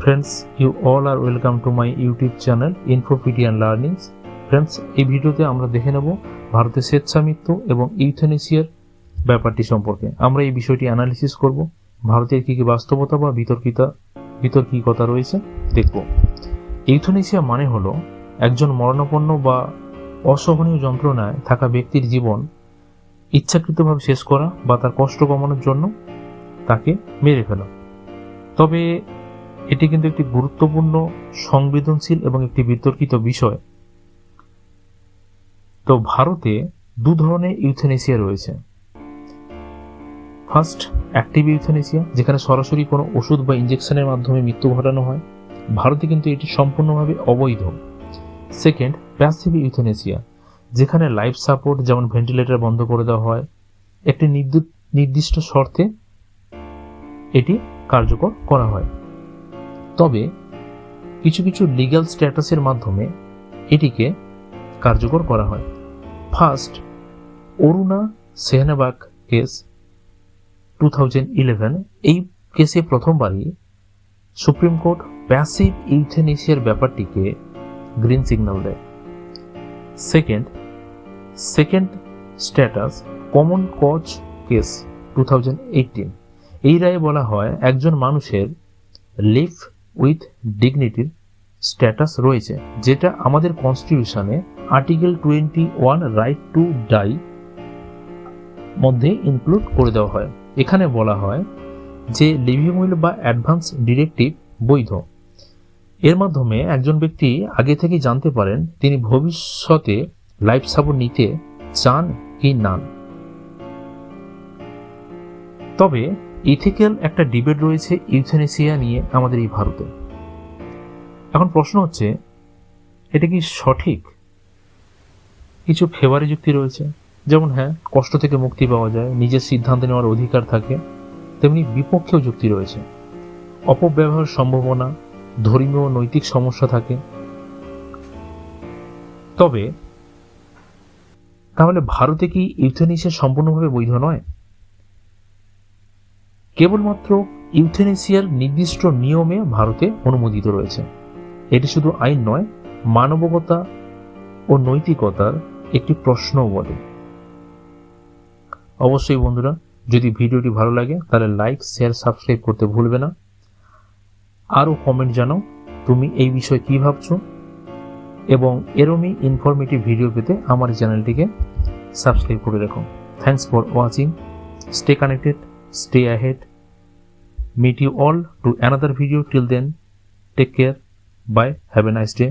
Friends, you all are welcome to my YouTube channel Infopedia and Learnings. Friends, এই ভিডিওতে আমরা দেখে নেব ভারতের স্বেচ্ছামৃত্যু এবং ইউথেনেসিয়ার ব্যাপারটি সম্পর্কে। আমরা এই বিষয়টি অ্যানালিসিস করব। ভারতের কি কি বাস্তবতা বা বিতর্কিকতা রয়েছে দেখব। ইউথেনেসিয়া মানে হলো একজন মরণাপন্ন বা অসহনীয় যন্ত্রণায় থাকা ব্যক্তির জীবন ইচ্ছাকৃতভাবে শেষ করা বা তার কষ্ট কমানোর জন্য তাকে মেরে ফেলা। তবে এটি কিন্তু একটি গুরুত্বপূর্ণ, সংবেদনশীল এবং একটি বিতর্কিত বিষয়। তো ভারতে দু ধরনের ইউথেনেসিয়া রয়েছে। ফার্স্ট, অ্যাক্টিভ ইউথেনেসিয়া, যেখানে সরাসরি কোনো ওষুধ বা ইনজেকশনের মাধ্যমে মৃত্যু ঘটানো হয়। ভারতে কিন্তু এটি সম্পূর্ণভাবে অবৈধ। সেকেন্ড, প্যাসিভ ইউথেনেসিয়া, যেখানে লাইফ সাপোর্ট যেমন ভেন্টিলেটর বন্ধ করে দেওয়া হয়। একটি নির্দিষ্ট শর্তে এটি কার্যকর করা হয়। তবে কিছু কিছু লিগ্যাল স্ট্যাটাসের মাধ্যমে এটিকে কার্যকর করা হয়। First, Aruna Shanbaug case 2011। এই কেসে প্রথমবারই সুপ্রিম কোর্ট প্যাসিভ ইউথেনেসিয়ার ব্যাপারটিকে গ্রিন সিগন্যাল দেয়। Second status common cause case 2018। এই রায়ে বলা হয় একজন মানুষের লিভ উইথ ডিগনিটির স্ট্যাটাস রয়েছে, যেটা আমাদের কনস্টিটিউশনে আর্টিকেল 21 রাইট টু ডাই মধ্যে ইনক্লুড করে দেওয়া হয়। এখানে বলা হয় যে লিভিং উইল বা অ্যাডভান্স ডিরেক্টিভ বৈধ। এর মাধ্যমে একজন ব্যক্তি আগে থেকেই জানতে পারেন তিনি ভবিষ্যতে লাইফ সাপোর্ট নিতে চান কি না। তবে ইথিক্যাল একটা ডিবেট রয়েছে ইউথেনেসিয়া নিয়ে আমাদের এই ভারতে। এখন প্রশ্ন হচ্ছে, এটা কি সঠিক? কিছু ফেভারি যুক্তি রয়েছে, যেমন হ্যাঁ, কষ্ট থেকে মুক্তি পাওয়া যায়, নিজের সিদ্ধান্ত নেওয়ার অধিকার থাকে। তেমনি বিপক্ষেও যুক্তি রয়েছে, অপব্যবহার সম্ভাবনা, ধর্মীয় নৈতিক সমস্যা থাকে। তবে তাহলে ভারতে কি ইউথেনেসিয়া সম্পূর্ণভাবে বৈধ নয়? কেবলমাত্র ইউথেনেসিয়ার নির্দিষ্ট নিয়মে ভারতে অনুমোদিত রয়েছে। এটি শুধু আইন নয়, মানবিকতা ও নৈতিকতার একটি প্রশ্নও বটে। অবশ্যই বন্ধুরা, যদি ভিডিওটি ভালো লাগে তাহলে লাইক, শেয়ার, সাবস্ক্রাইব করতে ভুলবে না। আরও কমেন্ট জানাও তুমি এই বিষয়ে কি ভাবছো, এবং এরকমই ইনফরমেটিভ ভিডিও পেতে আমার চ্যানেলটিকে সাবস্ক্রাইব করে রাখো। Thanks for watching. Stay connected, stay ahead. Meet you all to another video. Till then, take care. Bye. Have a nice day.